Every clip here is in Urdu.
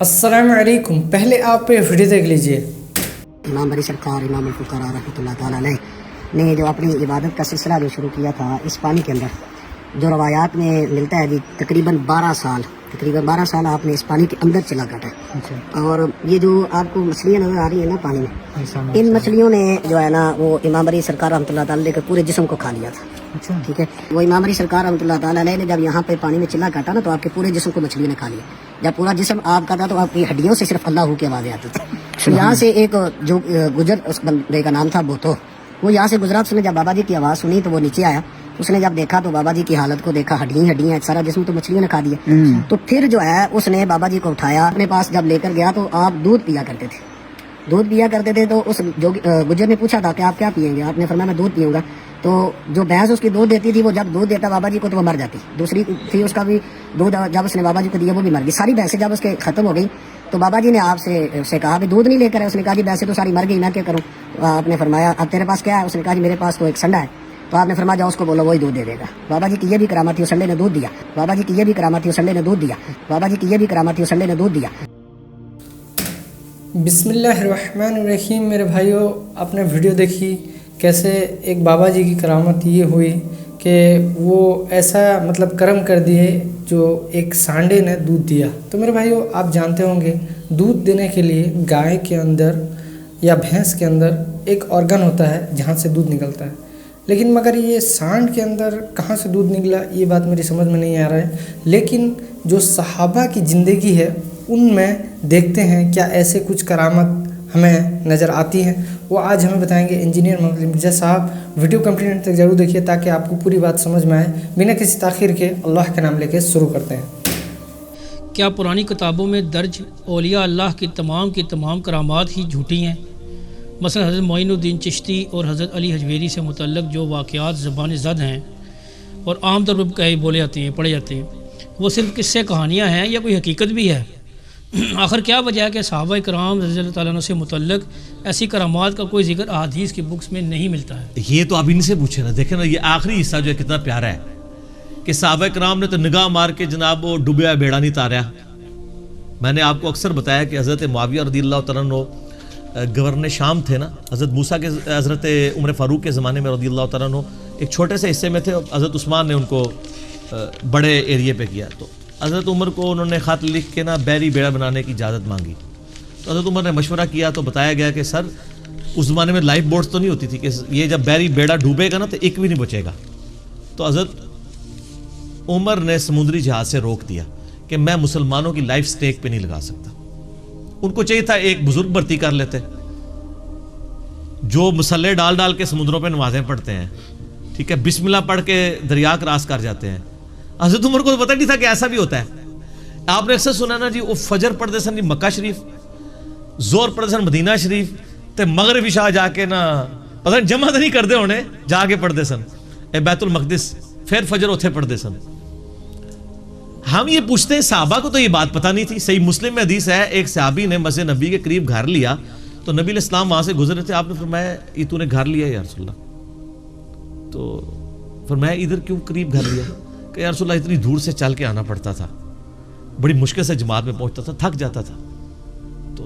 السلام علیکم. پہلے آپ ویڈیو دیکھ لیجئے. امام بری سرکار امام الفقراء رحمۃ اللہ تعالیٰ علیہ نے جو اپنی عبادت کا سلسلہ جو شروع کیا تھا اس پانی کے اندر، جو روایات میں ملتا ہے جی تقریباً 12 سال آپ نے اس پانی کے اندر چلا کاٹا ہے. اور یہ جو آپ کو مچھلیاں نظر آ رہی ہیں نا پانی میں، ان مچھلیوں نے جو ہے نا وہ امام بری سرکار رحمۃ اللہ تعالیٰ علیہ کے پورے جسم کو کھا لیا تھا. ٹھیک ہے، وہ امام بری سرکار رحمۃ اللہ تعالیٰ علیہ نے جب یہاں پہ پانی میں چلا کاٹا نا تو آپ کے پورے جسم کو مچھلیوں نے کھا لیا. جب پورا جسم آپ کا تھا تو آپ کی ہڈیوں سے صرف اللہ کی آوازیں آتی تھی. تو یہاں سے ایک جو گجر، اس بندے کا نام تھا بوتو، وہ یہاں سے گزرا. اس نے جب بابا جی کی آواز سنی تو وہ نیچے آیا. اس نے جب دیکھا تو بابا جی کی حالت کو دیکھا، ہڈیاں سارا جسم تو مچھلیوں نے کھا دیا. تو پھر جو ہے اس نے بابا جی کو اٹھایا، اپنے پاس جب لے کر گیا تو آپ دودھ پیا کرتے تھے. تو اس جو گجر نے پوچھا تھا کہ آپ کیا پیئیں گے؟ آپ نے فرمایا میں دودھ پیوں گا. تو جو بھینس اس کی دودھ دیتی تھی وہ جب دودھ دیتا بابا جی کو تو وہ مر جاتی. دوسری تھی اس کا بھی دودھ جب اس نے بابا جی کو دیا وہ بھی مر گئی. ساری بھینسیں جب اس کے ختم ہو گئی تو بابا جی نے آپ سے کہا بھی دودھ نہیں لے کر ہے. اس نے کہا جی بھینسیں تو ساری مر گئی، میں کیا کروں؟ آپ نے فرمایا اب تیرے پاس کیا ہے؟ اس نے کہا جی میرے پاس تو ایک سنڈا ہے. تو آپ نے فرمایا جاؤ اس کو بولو وہی دودھ دے دے گا. بابا جی کی یہ بھی کرامت تھی، اس سنڈے نے دودھ دیا. بسم اللہ الرحمن الرحیم. میرے بھائیو، آپ نے ویڈیو دیکھی کیسے ایک بابا جی کی کرامت یہ ہوئی کہ وہ ایسا کرم کر دیے جو ایک سانڈے نے دودھ دیا. تو میرے بھائیو، آپ جانتے ہوں گے دودھ دینے کے لیے گائے کے اندر یا بھینس کے اندر ایک آرگن ہوتا ہے جہاں سے دودھ نکلتا ہے. لیکن مگر یہ سانڈ کے اندر کہاں سے دودھ نکلا یہ بات میری سمجھ میں نہیں آ رہا ہے. لیکن جو صحابہ کی زندگی ہے ان میں دیکھتے ہیں کیا ایسے کچھ کرامت ہمیں نظر آتی ہیں، وہ آج ہمیں بتائیں گے انجینئر محمد مرزا صاحب. ویڈیو کمپلیٹ تک ضرور دیکھیے تاکہ آپ کو پوری بات سمجھ میں آئے. بنا کسی تاخیر کے اللہ کے نام لے کے شروع کرتے ہیں. کیا پرانی کتابوں میں درج اولیاء اللہ کی تمام کرامات ہی جھوٹی ہیں؟ مثلا حضرت معین الدین چشتی اور حضرت علی حجویری سے متعلق جو واقعات زبان زد ہیں اور عام طور پر پڑھے جاتے ہیں، وہ صرف قصے کہانیاں ہیں یا کوئی حقیقت بھی ہے؟ آخر کیا وجہ ہے کہ صحابہ کرام رضی اللہ تعالیٰ عنہ سے متعلق ایسی کرامات کا کوئی ذکر احادیث کی بکس میں نہیں ملتا ہے؟ یہ تو اب ان سے پوچھے نا. دیکھیں نا یہ آخری حصہ جو ہے کتنا پیارا ہے کہ صحابہ کرام نے تو نگاہ مار کے جناب وہ ڈوبیا بیڑا نہیں تاریا. میں نے آپ کو اکثر بتایا کہ حضرت معاویہ رضی اللہ تعالیٰ عنہ گورنر شام تھے نا. حضرت موسیٰ کے حضرت عمر فاروق کے زمانے میں رضی اللہ تعالیٰ عنہ ایک چھوٹے سے حصے میں تھے. حضرت عثمان نے ان کو بڑے ایریے پہ کیا. تو حضرت عمر کو انہوں نے خط لکھ کے نا بیری بیڑا بنانے کی اجازت مانگی. تو حضرت عمر نے مشورہ کیا تو بتایا گیا کہ سر اس زمانے میں لائف بوٹس تو نہیں ہوتی تھی کہ یہ جب بیری بیڑا ڈوبے گا نا تو ایک بھی نہیں بچے گا. تو حضرت عمر نے سمندری جہاز سے روک دیا کہ میں مسلمانوں کی لائف سٹیک پہ نہیں لگا سکتا. ان کو چاہیے تھا ایک بزرگ بھرتی کر لیتے جو مسلح ڈال کے سمندروں پہ نمازیں پڑھتے ہیں، ٹھیک ہے، بسم اللہ پڑھ کے دریا کراس کر جاتے ہیں. حضرت عمر کو تو پتہ نہیں تھا کہ ایسا بھی ہوتا ہے. آپ نے اکثر سنا نا جی وہ فجر پڑھتے سن جی مکہ شریف، زور پڑھتے سن مدینہ شریف، تے مغرب عشاء جا کے نا پتہ نہیں جمع تو نہیں کرتے ہونے، جا کے پڑھتے سن بیت المقدس، پھر فجر اتھے پڑھتے سن. ہم یہ پوچھتے ہیں صحابہ کو تو یہ بات پتہ نہیں تھی. صحیح مسلم میں حدیث ہے ایک صحابی نے مسجد نبی کے قریب گھر لیا تو نبی علیہ السلام وہاں سے گزرے تھے. آپ نے فرمایا یہ تو نے گھر لیا یا رسول اللہ؟ تو فرمایا ادھر کیوں قریب گھر لیا؟ کہ یا رسول اللہ اتنی دور سے چل کے آنا پڑتا تھا، بڑی مشکل سے جماعت میں پہنچتا تھا، تھک جاتا تھا. تو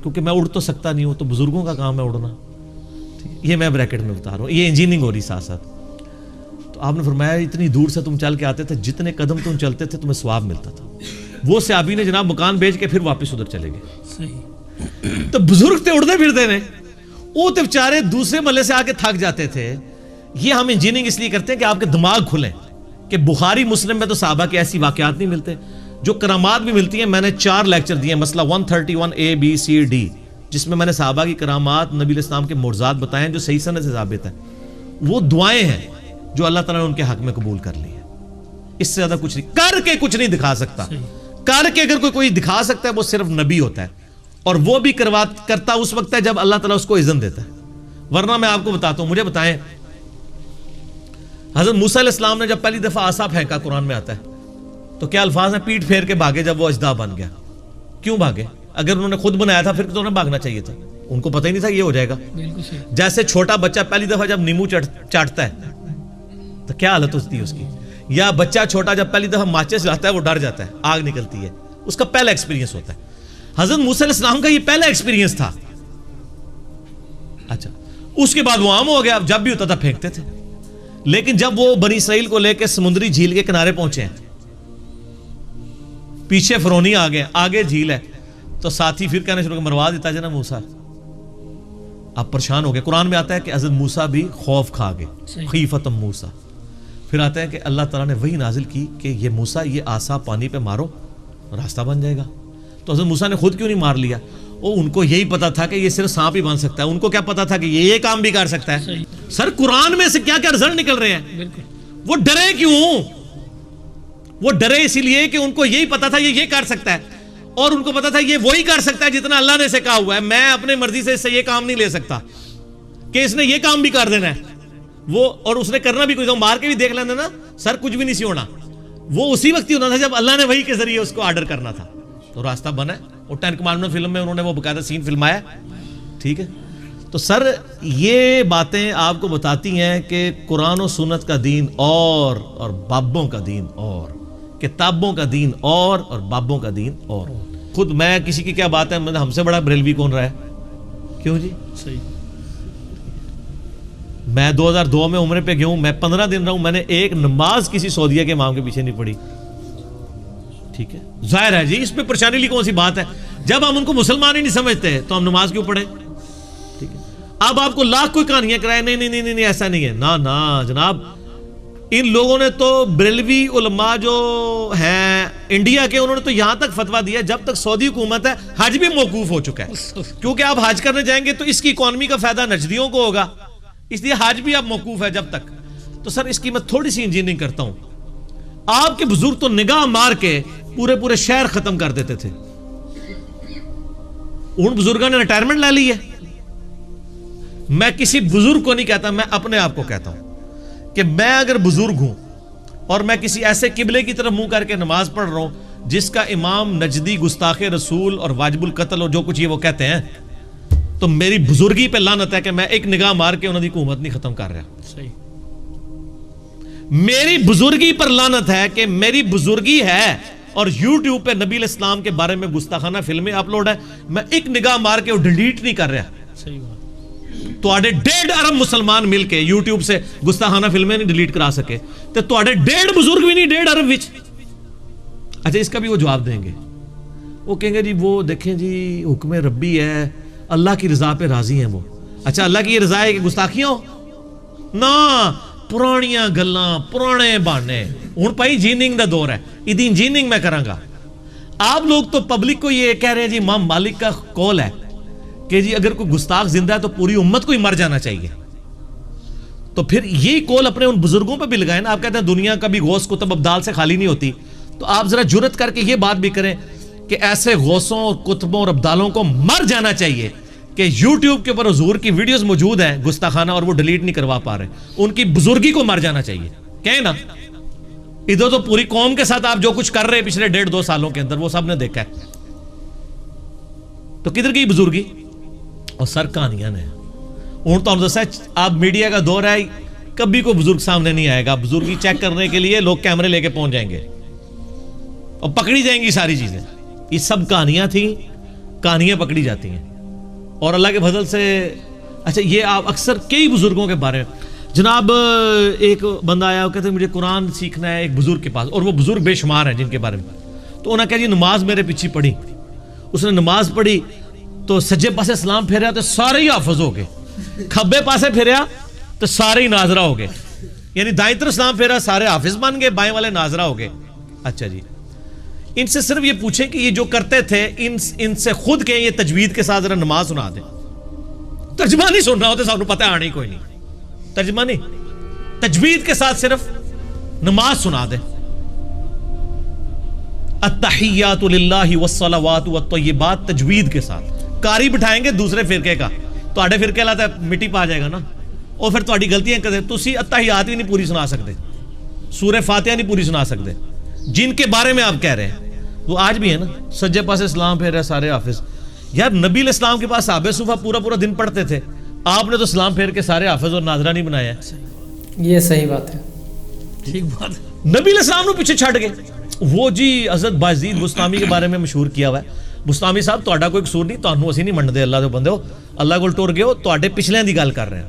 کیونکہ میں اڑ تو سکتا نہیں ہوں، تو بزرگوں کا کام ہے اڑنا. یہ میں بریکٹ میں بتا رہا ہوں، یہ انجینئرنگ ہو رہی ساتھ ساتھ. تو آپ نے فرمایا اتنی دور سے تم چل کے آتے تھے، جتنے قدم تم چلتے تھے تمہیں ثواب ملتا تھا. وہ صحابی نے جناب مکان بیچ کے پھر واپس ادھر چلے گئے. تو بزرگ تھے اڑتے پھرتے نے، وہ تو بیچارے دوسرے محلے سے آ کے تھک جاتے تھے. یہ ہم انجینئرنگ اس لیے کرتے ہیں کہ آپ کے دماغ کھلیں کہ بخاری مسلم میں تو صحابہ کے ایسی واقعات نہیں ملتے. جو کرامات بھی ملتی ہیں، میں نے 4 لیکچر دیے ہیں، مسئلہ 131 A B C D، جس میں نے صحابہ کی کرامات، نبی علیہ السلام کے معجزات بتائے ہیں جو صحیح سند سے ثابت ہیں. وہ دعائیں ہیں جو اللہ تعالیٰ نے ان کے حق میں قبول کر لی ہے. اس سے زیادہ کچھ نہیں کر کے کچھ نہیں دکھا سکتا. کر کے اگر کوئی دکھا سکتا ہے وہ صرف نبی ہوتا ہے، اور وہ بھی کرتا اس وقت ہے جب اللہ تعالیٰ اس کو اذن دیتا ہے. ورنہ میں آپ کو بتاتا ہوں، مجھے بتائیں حضرت موسیٰ علیہ السلام نے جب پہلی دفعہ عصا پھینکا، قرآن میں آتا ہے تو کیا الفاظ ہیں؟ پیٹ پھیر کے بھاگے جب وہ اژدہا بن گیا. کیوں بھاگے؟ اگر انہوں نے خود بنایا تھا پھر تو انہیں بھاگنا چاہیے تھا. ان کو پتہ ہی نہیں تھا یہ ہو جائے گا. جیسے چھوٹا بچہ پہلی دفعہ جب نیمبو چاٹتا ہے تو کیا حالت ہوتی ہے اس کی، یا بچہ چھوٹا جب پہلی دفعہ ماچس لاتا ہے وہ ڈر جاتا ہے، آگ نکلتی ہے، اس کا پہلا ایکسپیرینس ہوتا ہے. حضرت موسیٰ علیہ السلام کا یہ پہلا ایکسپیرینس تھا. اچھا اس کے بعد وہ عام ہو گیا, جب بھی ہوتا تھا پھینکتے تھے. لیکن جب وہ بنی اسرائیل کو لے کے سمندری جھیل کے کنارے پہنچے ہیں, پیچھے فرعونی آ گئے, آگے جھیل ہے, تو ساتھی پھر کہنے شروع مروا دیتا جنا موسیٰ. آپ پریشان ہو گئے. قرآن میں آتا ہے کہ حضرت موسیٰ بھی خوف کھا گئے, خیفتم موسیٰ. پھر آتا ہے کہ اللہ تعالیٰ نے وہی نازل کی کہ یہ موسیٰ یہ عصا پانی پہ مارو راستہ بن جائے گا. تو حضرت موسیٰ نے خود کیوں نہیں مار لیا؟ وہ ان کو یہی پتا تھا کہ یہ صرف سانپ ہی بن سکتا ہے. ان کو کیا پتا تھا کہ یہ کام بھی کر سکتا ہے؟ سر قرآن میں سے کیا کیا رزلٹ نکل رہے ہیں. وہ ڈرے کیوں؟ وہ ڈرے اسی لیے کہ ان کو یہی پتا تھا یہ کر سکتا ہے, اور ان کو پتا تھا یہ وہی کر سکتا ہے جتنا اللہ نے اسے کہا ہوا ہے. میں اپنے مرضی سے اس سے یہ کام نہیں لے سکتا کہ اس نے یہ کام بھی کر دینا ہے. وہ اور اس نے کرنا بھی کوئی, مار کے بھی دیکھ لینا نا سر, کچھ بھی نہیں سی ہونا. وہ اسی وقت ہی ہونا تھا جب اللہ نے وہی کے ذریعے اس کو آرڈر کرنا تھا, تو راستہ بنا ہے. اور 10 کمانڈمنٹ فلم میں انہوں نے وہ باقاعدہ سین فلمایا. ٹھیک ہے, تو سر یہ باتیں آپ کو بتاتی ہیں کہ قرآن و سنت کا دین اور بابوں کا دین اور, کتابوں کا دین اور بابوں کا دین اور. خود میں کسی کی کیا بات ہے, ہم سے بڑا بریلوی کون رہا ہے؟ کیوں جی؟ صحیح. میں 2002 میں عمرے پہ گیا ہوں, میں 15 دن رہا ہوں, میں نے ایک نماز کسی سعودیہ کے امام کے پیچھے نہیں پڑھی. ٹھیک ہے, ظاہر ہے جی اس پہ پریشانی لی کون سی بات ہے؟ جب ہم ان کو مسلمان ہی نہیں سمجھتے تو ہم نماز کیوں پڑھیں؟ ٹھیک ہے, اب آپ کو لاکھ کوئی کہانیاں کرائے, نہیں ایسا نہیں ہے. نا جناب, ان لوگوں نے تو بریلوی علماء جو ہیں انڈیا کے, انہوں نے تو یہاں تک فتویٰ دیا جب تک سعودی حکومت ہے حج بھی موقوف ہو چکا ہے, کیونکہ آپ حج کرنے جائیں گے تو اس کی اکانومی کا فائدہ نجدیوں کو ہوگا, اس لیے حج بھی اب موقوف ہے جب تک. تو سر اس کی میں تھوڑی سی انجینئرنگ کرتا ہوں. آپ کے بزرگ تو نگاہ مار کے پورے شہر ختم کر دیتے تھے. ان بزرگوں نے ریٹائرمنٹ لے لی ہے. میں کسی بزرگ کو نہیں کہتا, میں اپنے آپ کو کہتا ہوں کہ میں اگر بزرگ ہوں اور میں کسی ایسے قبلے کی طرف منہ کر کے نماز پڑھ رہا ہوں جس کا امام نجدی گستاخ رسول اور واجب القتل اور جو کچھ یہ وہ کہتے ہیں, تو میری بزرگی پہ لعنت ہے کہ میں ایک نگاہ مار کے انہوں نے حکومت نہیں ختم کر رہا. صحیح. میری بزرگی پر لعنت ہے کہ میری بزرگی ہے اور یوٹیوب پہ نبی علیہ السلام کے بارے میں گستاخانہ فلمیں اپلوڈ ہے, میں ایک نگاہ مار کے وہ ڈیلیٹ نہیں کر رہا. صحیح بات. تو 1.5 ارب مسلمان مل کے یوٹیوب سے گستاخانہ فلمیں نہیں ڈیلیٹ کرا سکے, تو 1.5 بزرگ بھی نہیں 1.5 ارب وچ. اچھا اس کا بھی وہ جواب دیں گے, وہ کہیں گے جی وہ دیکھیں جی حکم ربی ہے, اللہ کی رضا پہ راضی ہیں وہ. اچھا اللہ کی یہ رضا ہے کہ گستاخیاں ہو نا, پرانیاں گلاں پرانے بہانے. ہن پائی جیننگ دا دور ہے, ادی انجینئرنگ میں کراں گا. آپ لوگ تو پبلک کو یہ کہہ رہے ہیں جی امام مالک کا قول ہے کہ جی اگر کوئی گستاخ زندہ ہے تو پوری امت کو ہی مر جانا چاہیے. تو پھر یہی قول اپنے ان بزرگوں پہ بھی لگائیں نا. آپ کہتے ہیں دنیا کبھی غوث کتب ابدال سے خالی نہیں ہوتی, تو آپ ذرا جرت کر کے یہ بات بھی کریں کہ ایسے غوثوں اور کتبوں اور ابدالوں کو مر جانا چاہیے کہ یوٹیوب کے اوپر حضور کی ویڈیوز موجود ہیں گستاخانہ اور وہ ڈیلیٹ نہیں کروا پا رہے. ان کی بزرگی کو مر جانا چاہیے. کہیں نا, ادھر تو پوری قوم کے ساتھ آپ جو کچھ کر رہے ہیں پچھلے 1.5-2 سالوں کے اندر وہ سب نے دیکھا ہے, تو کدھر کی بزرگی؟ اور سر کہانیاں نے ہوں تو دسا, آپ میڈیا کا دور ہے, کبھی کوئی بزرگ سامنے نہیں آئے گا. بزرگی چیک کرنے کے لیے لوگ کیمرے لے کے پہنچ جائیں گے اور پکڑی جائیں گی ساری چیزیں. یہ سب کہانیاں تھیں, کہانیاں پکڑی جاتی ہیں اور اللہ کے فضل سے. اچھا یہ آپ اکثر کئی بزرگوں کے بارے میں, جناب ایک بندہ آیا وہ کہتے ہیں مجھے قرآن سیکھنا ہے ایک بزرگ کے پاس, اور وہ بزرگ بے شمار ہیں جن کے بارے میں. تو انہوں نے کہا جی نماز میرے پیچھے پڑھی. اس نے نماز پڑھی تو سجے پاسے سلام پھیریا تو سارے ہی حافظ ہو گئے, کھبے پاسے پھیریا تو سارے ہی ناظرہ ہو گئے. یعنی دائیں طرف سلام پھیرا سارے حافظ بن گئے, بائیں والے ناظرہ ہو گئے. اچھا جی, ان سے صرف یہ پوچھیں کہ یہ جو کرتے تھے ان سے خود کہیں یہ تجوید کے ساتھ ذرا نماز سنا دیں. ترجمہ نہیں سن رہا ہوتا, سب کو پتہ آنے کوئی نہیں, ترجمہ نہیں, تجوید کے ساتھ صرف نماز سنا دیں. التحیات للہ والصلوات والطیبات تجوید کے ساتھ. کاری بٹھائیں گے دوسرے فرقے کا, تو آڑے فرقے لاتا ہے مٹی پا جائے گا نا, اور پھر تہاڈی غلطیاں کہتے تسی التحیات بھی نہیں پوری سنا سکتے, سورہ فاتحہ نہیں پوری سنا سکتے. جن کے بارے میں آپ کہہ رہے ہیں وہ آج بھی ہے نا, سجے پاسے اسلام پھیر رہے سارے حافظ. یار نبی علیہ السلام کے پاس صحابہ صوفہ پورا دن پڑھتے تھے, آپ نے تو اسلام پھیر کے سارے حافظ اور ناظرہ نہیں بنایا. یہ صحیح بات ہے, ٹھیک بات ہے. نبی علیہ السلام نے پیچھے چھٹ گئے. وہ جی حضرت بازید بستامی کے بارے میں مشہور کیا ہوا ہے, ਬੁਸਤਾਮੀ ਸਾਹਿਬ ਤੁਹਾਡਾ ਕੋਈ ਕਸੂਰ ਨਹੀਂ, ਤੁਹਾਨੂੰ ਅਸੀਂ ਨਹੀਂ ਮੰਨਦੇ ਅੱਲਾ ਦੇ ਬੰਦੇ ਹੋ, ਅੱਲਾ ਕੋਲ ਟੁਰ ਗਏ ਹੋ, ਤੁਹਾਡੇ ਪਿਛਲਿਆਂ ਦੀ ਗੱਲ ਕਰ ਰਹੇ ਹਾਂ,